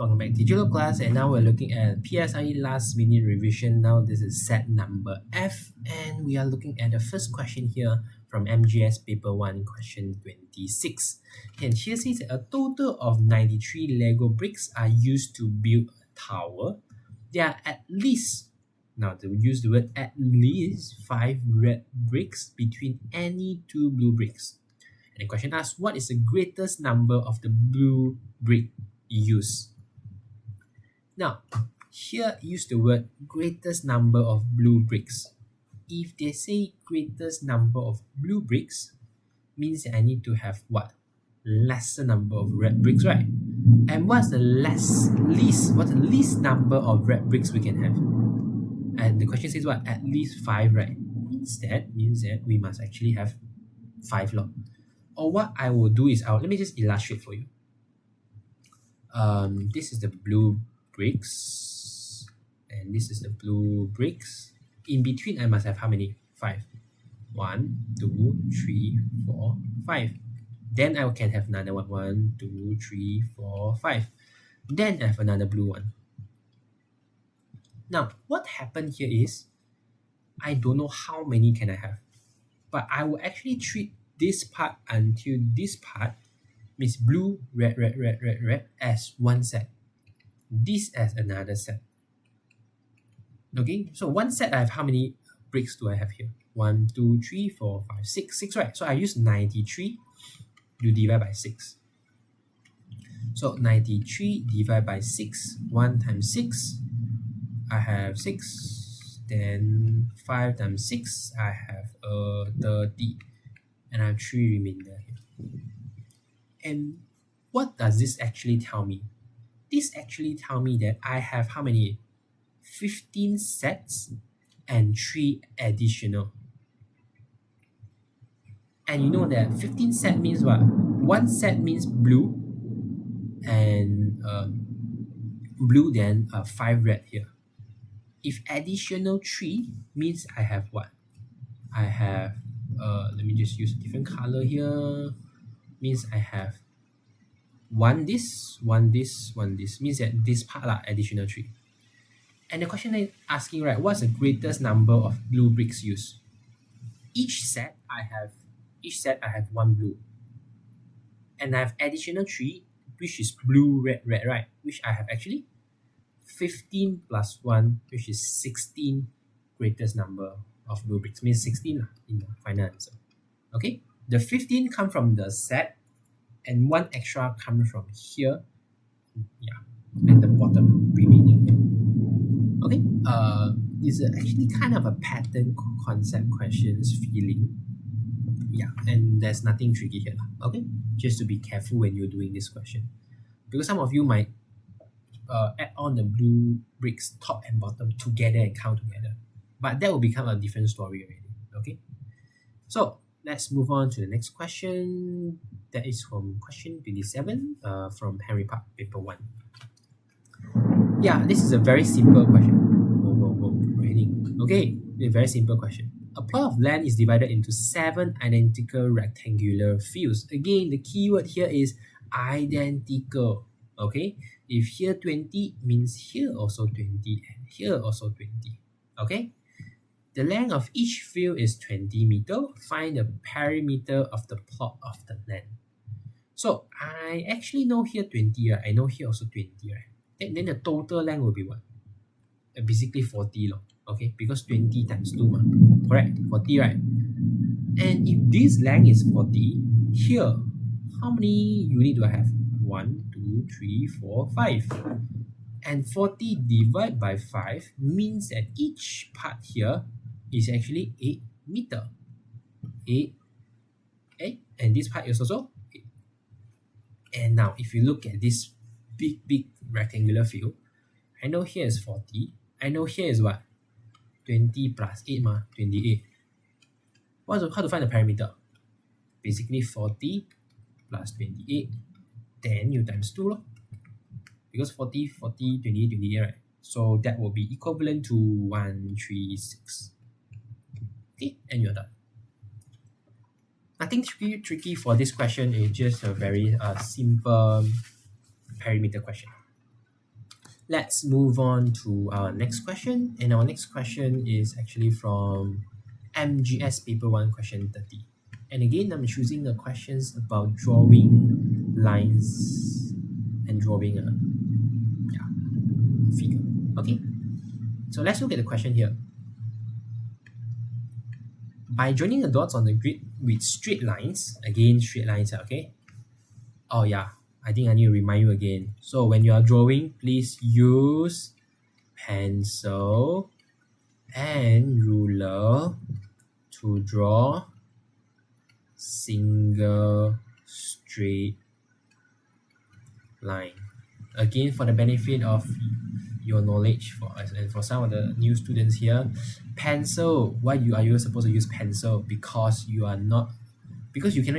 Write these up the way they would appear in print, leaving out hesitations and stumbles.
Welcome back to digital class, and now we're looking at PSLE last minute revision. Now this is set number F, and we are looking at the first question here from MGS paper 1 question 26. And here says a total of 93 Lego bricks are used to build a tower. There are at least, now they use the word at least 5 red bricks between any 2 blue bricks. And the question asks, what is the greatest number of the blue brick used? Now, here use the word greatest number of blue bricks. If they say greatest number of blue bricks, means that I need to have what? Lesser number of red bricks, right? And what's the least number of red bricks we can have? And the question says what? At least 5, right? Means that we must actually have 5 lor. Or what I will do is, let me just illustrate for you. This is the blue bricks, and this is the blue bricks. In between, I must have how many? 5. 1, 2, 3, 4, 5. Then I can have another one. 1, 2, 3, 4, 5. Then I have another blue one. Now, what happened here is, I don't know how many can I have, but I will actually treat this part until this part means blue, red, as one set. This as another set. Okay, so one set I have how many bricks do I have here? 1, 2, 3, 4, 5, 6. 6, right? So I use 93 to divide by 6. So 93 divided by 6. 1 times 6, I have 6. Then 5 times 6, I have 30. And I have 3 remainder here. And what does this actually tell me? This actually tell me that I have how many? 15 sets and 3 additional. And you know that 15 set means what? One set means blue, and blue, then 5 red here. If additional 3 means I have what? I have, let me just use a different color here. Means I have 1 this, 1 this, 1 this. Means that this part are additional 3. And the question is asking, right, what's the greatest number of blue bricks used? Each set I have 1 blue. And I have additional 3, which is blue, red, right? Which I have actually 15 plus 1, which is 16 greatest number of blue bricks. Means 16 in the final answer. Okay? The 15 come from the set, and 1 extra comes from here. Yeah, and the bottom remaining here. Okay, it's actually kind of a pattern concept questions feeling. Yeah, and there's nothing tricky here. Okay, just to be careful when you're doing this question, because some of you might add on the blue bricks top and bottom together and count together, but that will become a different story already. Okay, so let's move on to the next question. That is from question 27 from Henry Park, paper 1. Yeah, this is a very simple question. Raining. Okay, a very simple question. A plot of land is divided into 7 identical rectangular fields. Again, the keyword here is identical. Okay, if here 20 means here also 20 and here also 20. Okay, the length of each field is 20 meters. Find the perimeter of the plot of the land. So I actually know here 20, right? I know here also 20, right? Then the total length will be what? Basically 40 lor. Okay, because 20 times 2 ma. Correct? 40, right? And if this length is 40, here, how many units do I have? 1, 2, 3, 4, 5. And 40 divided by 5 means that each part here is actually 8 meters. 8. And this part is also 8. And now, if you look at this big rectangular field, I know here is 40. I know here is what? 20 plus 8 ma, 28. How to find the perimeter? Basically 40 plus 28. Then you times 2 lor. Because 40, 28, 28, right? So that will be equivalent to 136. Okay, and you're done. Nothing tricky for this question. It's just a very simple perimeter question. Let's move on to our next question. And our next question is actually from MGS Paper 1 question 30. And again, I'm choosing the questions about drawing lines and drawing a figure. Okay, so let's look at the question here. By joining the dots on the grid with straight lines, again, straight lines, okay? Oh yeah, I think I need to remind you again. So when you are drawing, please use pencil and ruler to draw single straight line. Again, for the benefit of your knowledge for us and for some of the new students here, pencil, why are you supposed to use pencil? Because you cannot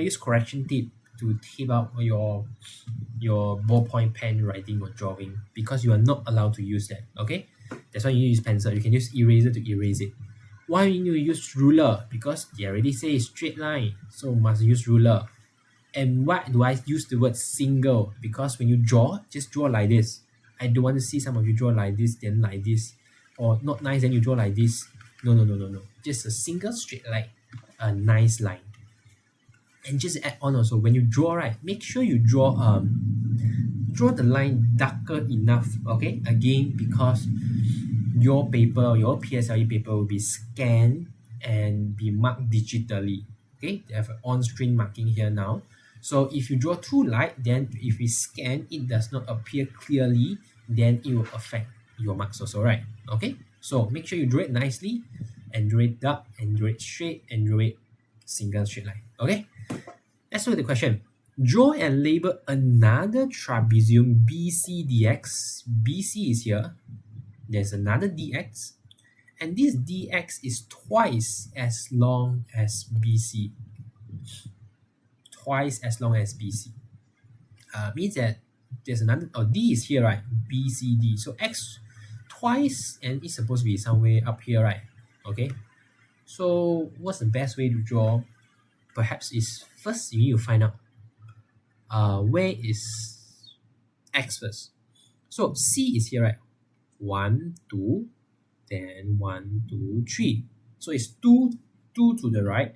use correction tape to tape out your ballpoint pen writing or drawing, because you are not allowed to use that. Okay, that's why you use pencil. You can use eraser to erase it. Why you need to use ruler? Because they already say straight line, so must use ruler. And why do I use the word single? Because when you draw, just draw like this. I don't want to see some of you draw like this, then like this, or not nice, then you draw like this. No. Just a single straight line, a nice line. And just add on also, when you draw, right, make sure you draw the line darker enough. Okay, again, because your paper, your PSLE paper will be scanned and be marked digitally. Okay, they have an on-screen marking here now. So if you draw too light, then if we scan, it does not appear clearly, then it will affect your marks also, right? Okay, so make sure you draw it nicely and draw it dark and draw it straight and draw it single straight line. Okay, let's look at the question. Draw and label another trapezium BC BC is here. There's another dx, and this dx is twice as long as BC. Twice as long as BC. Means that there's another, D is here, right? BCD. So x twice, and it's supposed to be somewhere up here, right? Okay. So what's the best way to draw? Perhaps is first you need to find out where is x first. So C is here, right? 1, 2, then 1, 2, 3. So it's 2 to the right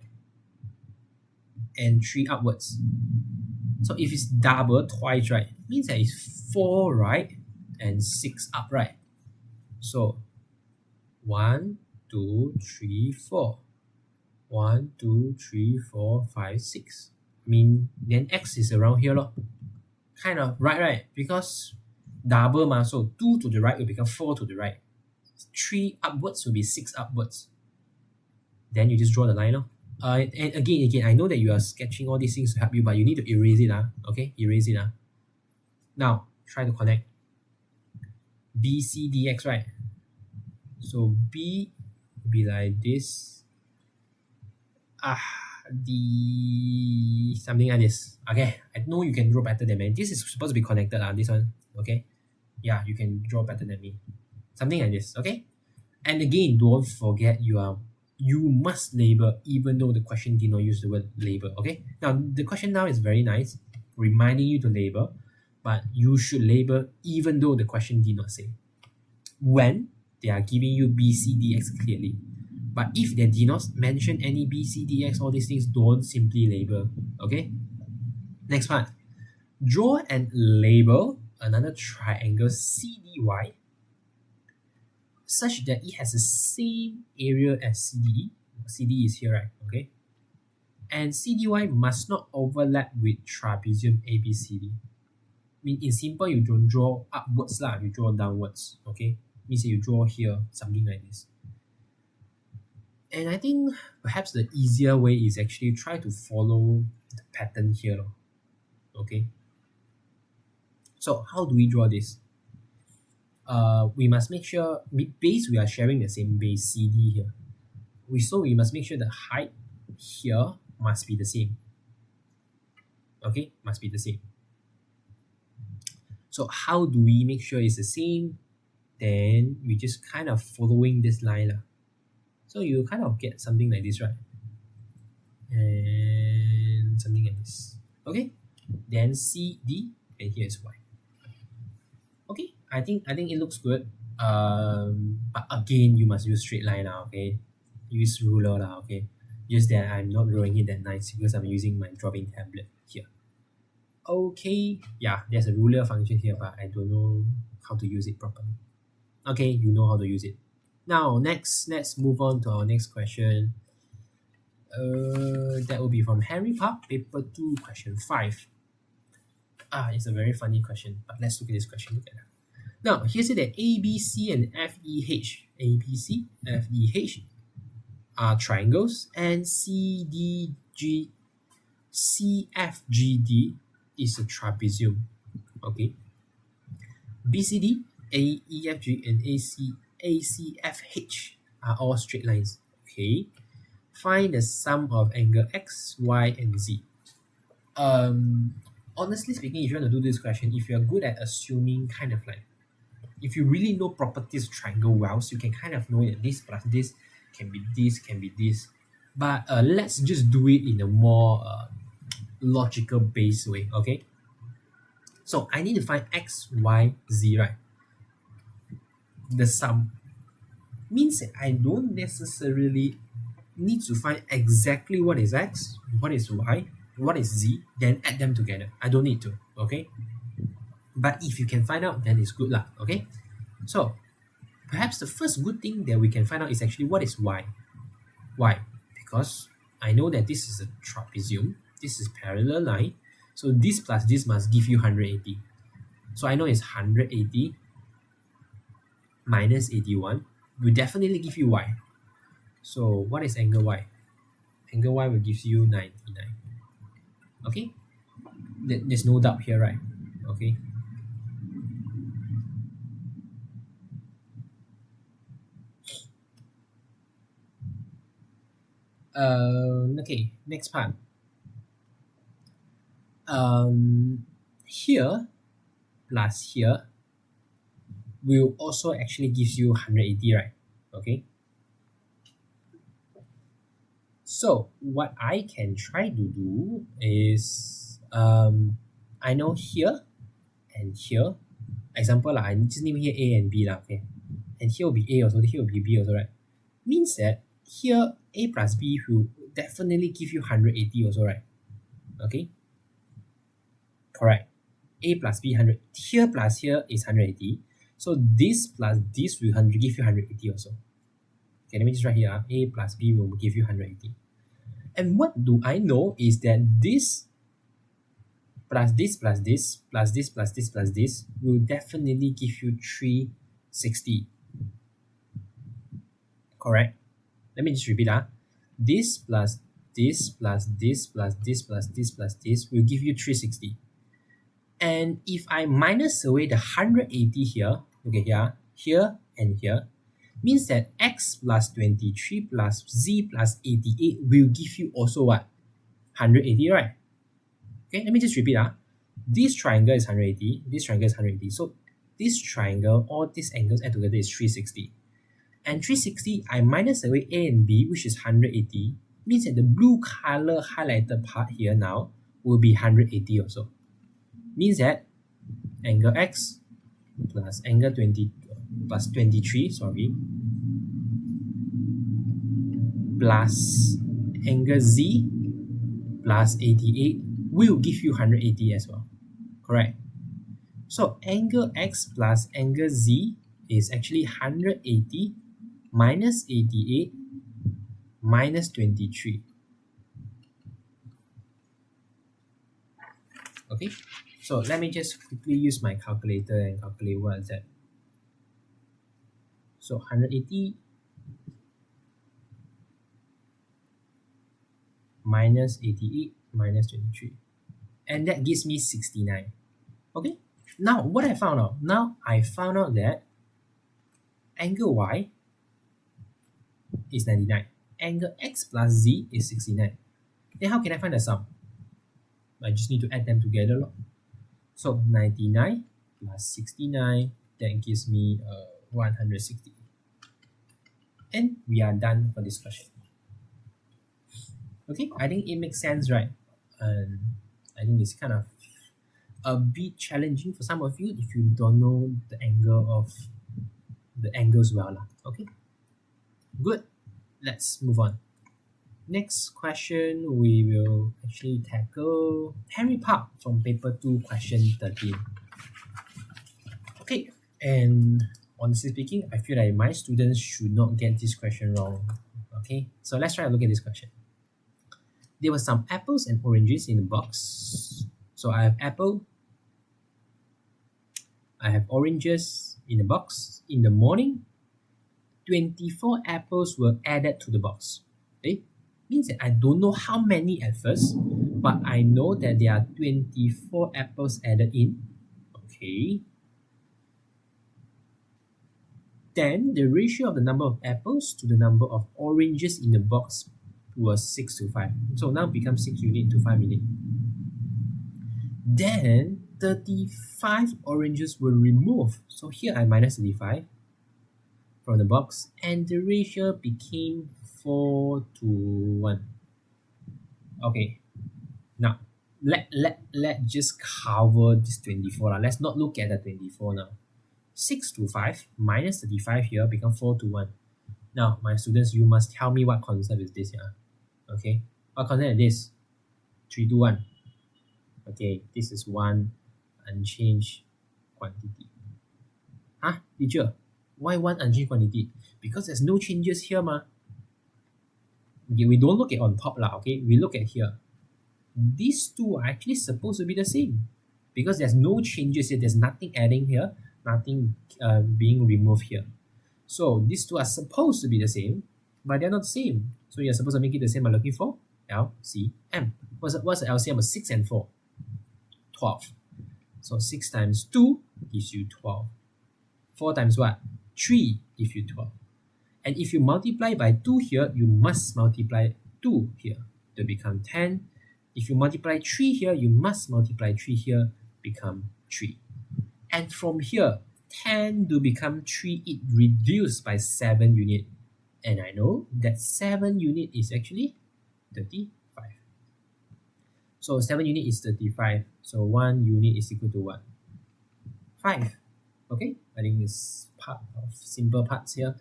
and 3 upwards. So if it's double twice, right, means that it's 4 right and 6 up, right? So 1, 2, 3, 4. 1, 2, 3, 4, 5, 6. I mean, then x is around here, lor. Kind of right? Because double ma, so 2 to the right will become 4 to the right. 3 upwards will be 6 upwards. Then you just draw the line, lor. And again, I know that you are sketching all these things to help you, but you need to erase it, okay? Erase it. Now, try to connect BC dx, right? So B will be like this. Something like this. Okay, I know you can draw better than me. This is supposed to be connected, this one, okay? Yeah, you can draw better than me. Something like this, okay? And again, don't forget you must label even though the question did not use the word label, okay? Now, the question now is very nice, reminding you to label, but you should label even though the question did not say. When they are giving you BCDX clearly. But if they did not mention any BCDX, all these things, don't simply label, okay? Next part. Draw and label another triangle CDY such that it has the same area as CDE. CD is here, right? Okay. And CDY must not overlap with trapezium ABCD. I mean, in simple, you don't draw upwards, you draw downwards, okay? Means that you draw here, something like this. And I think perhaps the easier way is actually try to follow the pattern here, okay? So how do we draw this? We must make sure, base, we are sharing the same base, CD here. So we must make sure the height here must be the same. Okay, must be the same. So how do we make sure it's the same? Then we just kind of following this line. So you kind of get something like this, right? And something like this. Okay, then CD, and here's Y. Okay, I think it looks good. But again, you must use straight line now, okay? Use ruler now, okay? Just that I'm not drawing it that nice because I'm using my drawing tablet here. Okay, yeah, there's a ruler function here, but I don't know how to use it properly. Okay, you know how to use it. Now, next, let's move on to our next question. That will be from Harry Park, paper 2, question 5. It's a very funny question, but let's look at this question together. Now, here's it that A, B, C, and F, E, H. A, B, C, F, E, H are triangles, and C, D, G, C, F, G, D is a trapezium. Okay. B, C, D, A, E, F, G, and A, C, F, H are all straight lines. Okay. Find the sum of angle X, Y, and Z. Honestly speaking, if you want to do this question, if you're good at assuming kind of like, if you really know properties of triangle well, so you can kind of know that this plus this can be this, can be this. But let's just do it in a more logical based way, okay? So I need to find X, Y, Z, right? The sum means that I don't necessarily need to find exactly what is X, what is Y, what is Z, then add them together. I don't need to, okay? But if you can find out, then it's good lah, okay? So perhaps the first good thing that we can find out is actually what is Y. Why? Because I know that this is a trapezium, this is parallel line, so this plus this must give you 180. So I know it's 180 minus 81 will definitely give you Y. So what is angle Y? Angle Y will give you 99. Okay? There's no doubt here, right? Okay. Okay, next part. Here plus here will also actually gives you 180, right? Okay. So what I can try to do is I know here and here. Example lah, I just name here A and B lah, okay. And here will be A also, here will be B also, right? Means that here A plus B will definitely give you 180 also, right? Okay. Correct. A plus B 100. Here plus here is 180. So this plus this will give you 180 also. Okay, let me just write here. A plus B will give you 180. And what do I know is that this plus this plus this plus this plus this plus this will definitely give you 360. Correct? Let me just repeat. This plus this plus this plus this plus this plus this will give you 360. And if I minus away the 180 here, okay, here and here, means that X plus 23 plus Z plus 88 will give you also what? 180, right? Okay, let me just repeat. This triangle is 180, this triangle is 180. So this triangle, all these angles add together is 360. And 360, I minus away A and B, which is 180, means that the blue color highlighted part here now will be 180 also. Means that angle X plus angle 23, plus angle Z plus 88 will give you 180 as well. Correct? So angle X plus angle Z is actually 180 minus 88 minus 23. Okay, so let me just quickly use my calculator and calculate what is that. So 180 minus 88 minus 23. And that gives me 69. Okay, now what I found out? Now I found out that angle Y is 99. Angle X plus Z is 69. Then how can I find the sum? I just need to add them together. So 99 plus 69, that gives me 160. And we are done for this question. Okay, I think it makes sense, right? And I think it's kind of a bit challenging for some of you if you don't know the angles well lah. Okay, good. Let's move on. Next question, we will actually tackle Henry Park from paper 2, question 13. Okay, and honestly speaking, I feel like my students should not get this question wrong. Okay, so let's try to look at this question. There were some apples and oranges in the box. So I have apple, I have oranges in the box. In the morning, 24 apples were added to the box. Okay, means that I don't know how many at first, but I know that there are 24 apples added in. Okay. Then the ratio of the number of apples to the number of oranges in the box was 6 to 5. So now it becomes 6 unit to 5 unit. Then 35 oranges were removed. So here I minus 35 from the box, and the ratio became 4 to 1. Okay, now let just cover this 24. Let's not look at the 24 now. 6 to 5 minus 35 here become 4 to 1. Now, my students, you must tell me what concept is this here. Okay, what concept is this? 3 to 1. Okay, this is one unchanged quantity. Huh, teacher? Why one unchanged quantity? Because there's no changes here, ma. Okay, we don't look at on top lah, okay? We look at here. These two are actually supposed to be the same because there's no changes here. There's nothing adding here, nothing being removed here. So these two are supposed to be the same, but they're not the same. So you're supposed to make it the same by looking for LCM. What's the LCM of 6 and 4? 12. So 6 times 2 gives you 12. 4 times what? 3 gives you 12. And if you multiply by 2 here, you must multiply 2 here to become 10. If you multiply 3 here, you must multiply 3 here, become 3. And from here, 10 to become 3, it reduced by 7 unit. And I know that 7 unit is actually 35. So 7 unit is 35. So 1 unit is equal to what? 5. Okay, I think it's part of simple parts here.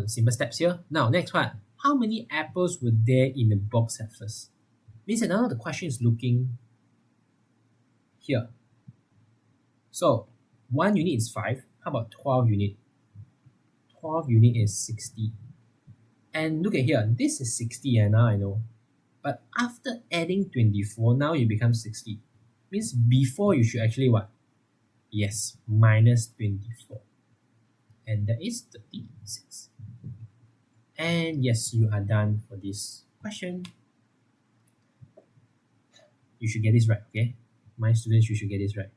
Simple steps here. Now, next part. How many apples were there in the box at first? Means that now the question is looking here. So 1 unit is 5. How about 12 unit? 12 unit is 60. And look at here. This is 60 and now I know. But after adding 24, now you become 60. Means before you should actually what? Yes, minus 24. And that is 36. And yes, you are done for this question. You should get this right, okay? My students, you should get this right.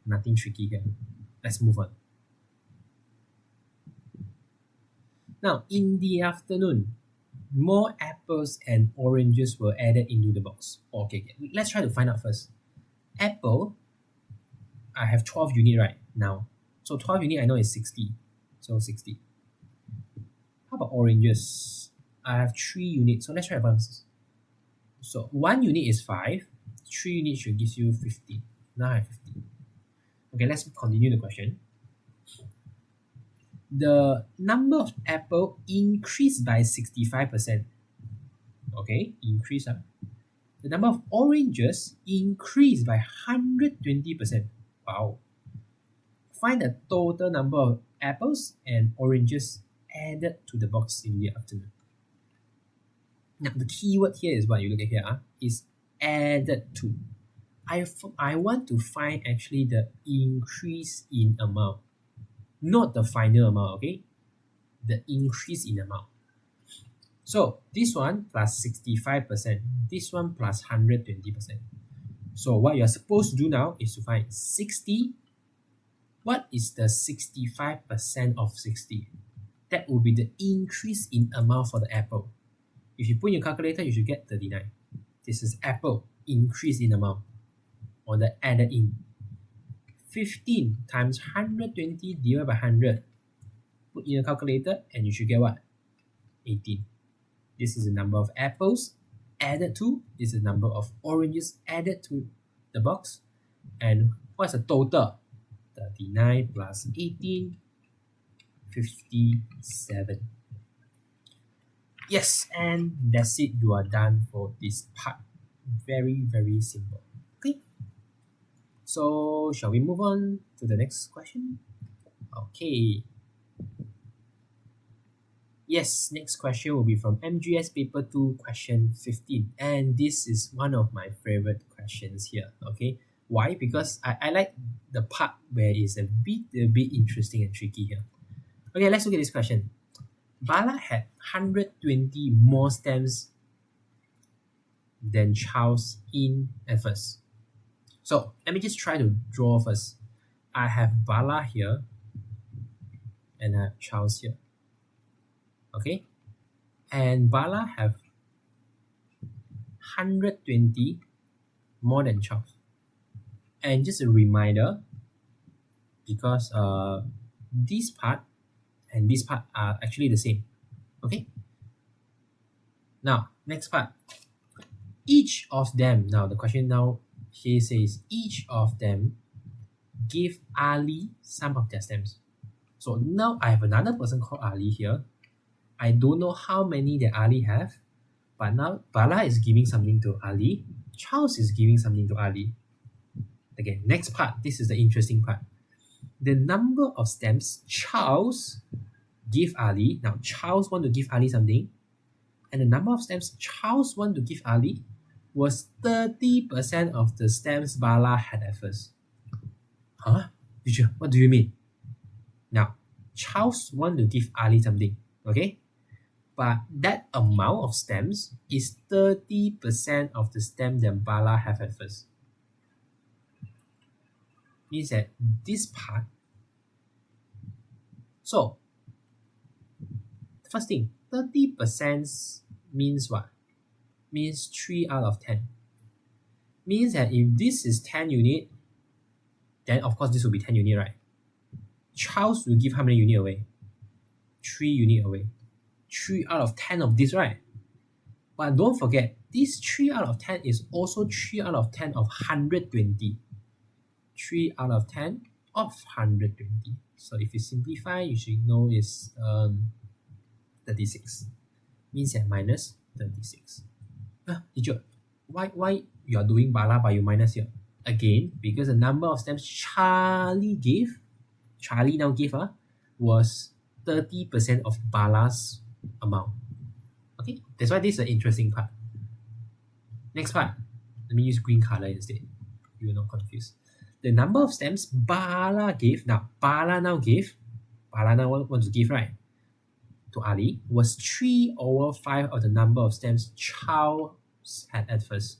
Nothing tricky here. Let's move on. Now, in the afternoon, more apples and oranges were added into the box. Okay, let's try to find out first. Apple, I have 12 unit right now. So 12 unit I know is 60. So 60. How about oranges? I have 3 units. So let's try advances. So 1 unit is 5. 3 units should give you 15. Now I have 15. Okay, let's continue the question. The number of apple increased by 65%. Okay, increase. The number of oranges increased by 120%. Wow. Find the total number of apples and oranges added to the box in the afternoon. Now, the keyword here is what you look at here, is added to. I want to find actually the increase in amount, not the final amount, okay? The increase in amount. So this one plus 65%, this one plus 120%. So what you're supposed to do now is to find 60. What is the 65% of 60? That will be the increase in amount for the apple. If you put in your calculator, you should get 39. This is apple increase in amount on the added in. 15 times 120 divided by 100. Put in your calculator and you should get what? 18. This is the number of apples added to. This is the number of oranges added to the box. And what's the total? 39 plus 18, 57. Yes, and that's it. You are done for this part. Very, very simple. Okay. So, shall we move on to the next question? Okay. Yes, next question will be from MGS paper 2 question 15. And this is one of my favorite questions here. Okay. Why? Because I like the part where it's a bit interesting and tricky here. Okay, let's look at this question. Bala had 120 more stems than Charles in at first. So let me just try to draw first. I have Bala here and I have Charles here. Okay? And Bala have 120 more than Charles. And just a reminder, because this part and this part are actually the same. Okay? Now, next part. Each of them, now the question now here says, each of them give Ali some of their stems. So now I have another person called Ali here. I don't know how many that Ali have, but now Bala is giving something to Ali. Charles is giving something to Ali. Again, next part, this is the interesting part. The number of stems Charles give Ali. Now Charles want to give Ali something, and the number of stems Charles want to give Ali was 30% of the stems Bala had at first. Huh? Teacher, what do you mean? Now, Charles want to give Ali something, okay? But that amount of stems is 30% of the stem that Bala have at first. Means that this part. So, first thing, 30% means what? Means 3 out of 10. Means that if this is 10 unit, then of course this will be 10 unit, right? Charles will give how many unit away? 3 unit away. 3 out of 10 of this, right? But don't forget, this 3 out of 10 is also 3 out of 10 of 120. 3 out of 10 of 120. So if you simplify, you should know it's 36. Means that minus 36. Teacher, why you are doing Bala but you minus here? Again, because the number of stems Charlie now gave was 30% of Bala's amount. Okay, that's why this is the interesting part. Next part, let me use green color instead. You will not confused. The number of stems Bala gave, Bala now wants to give, right, to Ali, was 3 over 5 of the number of stems Charles had at first.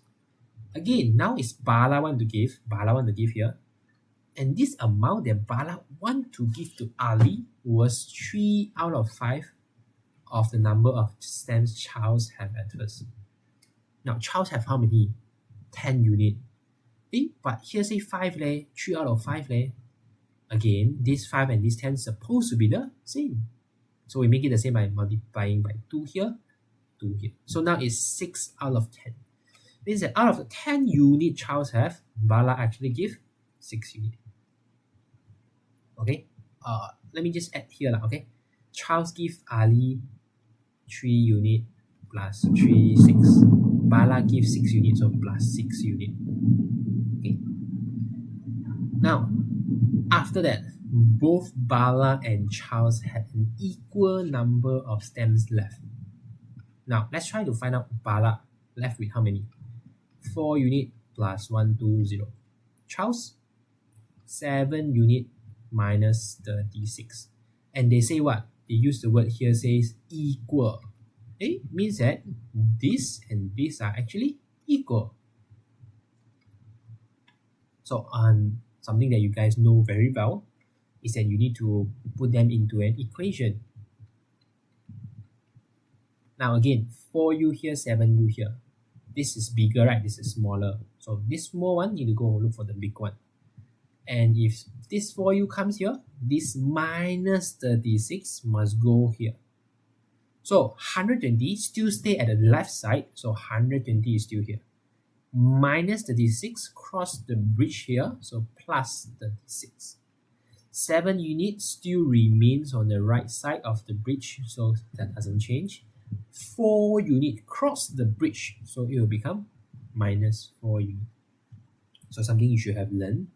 Again, now it's Bala want to give here. And this amount that Bala want to give to Ali was 3 out of 5 of the number of stems Charles have at first. Now, Charles have how many? 10 unit. But here say 5 leh, 3 out of 5 leh. Again, this 5 and this 10 supposed to be the same. So we make it the same by multiplying by 2 here, 2 here. So now it's 6 out of 10. Means that out of the 10 unit Charles have, Bala actually give 6 unit. Okay, let me just add here, okay. Charles give Ali 3 unit plus 3, 6. Bala give 6 unit, so plus 6 unit. Okay. Now, after that, both Bala and Charles had an equal number of stems left. Now, let's try to find out Bala left with how many? 4 unit plus 1, 2, 0. Charles, 7 unit minus 36. And they say what? They use the word here says equal. It means that this and this are actually equal. So something that you guys know very well is that you need to put them into an equation. Now again, 4u here, 7u here. This is bigger, right? This is smaller. So this small one, you need to go look for the big one. And if this 4u comes here, this minus 36 must go here. So 120 still stay at the left side. So 120 is still here. minus 36, cross the bridge here, so plus 36. 7 units still remains on the right side of the bridge, so that doesn't change. 4 unit cross the bridge, so it will become minus 4 unit. So something you should have learned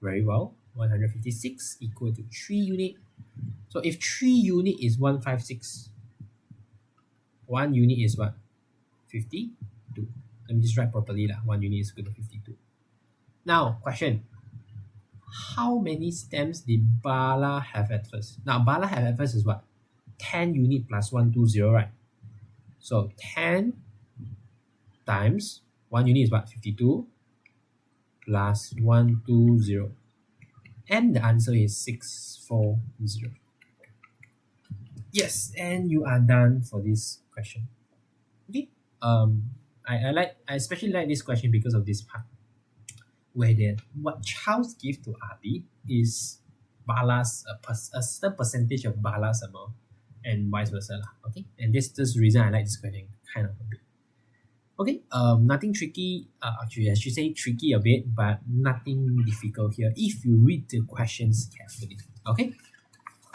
very well. 156 equal to 3 unit. So if 3 unit is 156, 1 unit is what? 52. Let me just write properly lah. 1 unit is equal to 52. Now, question. How many stems did Bala have at first? Now, Bala have at first is what? 10 unit plus 120, right? So 10 times 1 unit is what? 52 plus 120. And the answer is 640. Yes, and you are done for this question. Okay. I especially like this question because of this part, where what Charles give to Abi is Bala's a certain percentage of Bala's amount, and vice versa lah. Okay, and this is the reason I like this question kind of a bit. Okay, nothing tricky. Actually, I should say tricky a bit, but nothing difficult here if you read the questions carefully. Okay.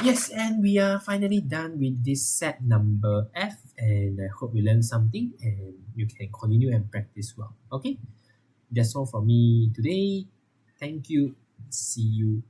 Yes, and we are finally done with this set number F, and I hope you learned something and you can continue and practice well. Okay, that's all from me today. Thank you. See you